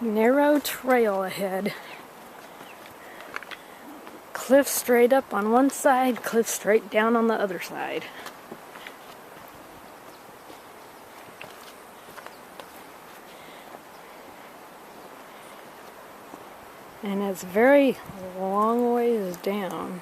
Narrow trail ahead. Cliff straight up on one side, cliff straight down on the other side. And it's very long ways down.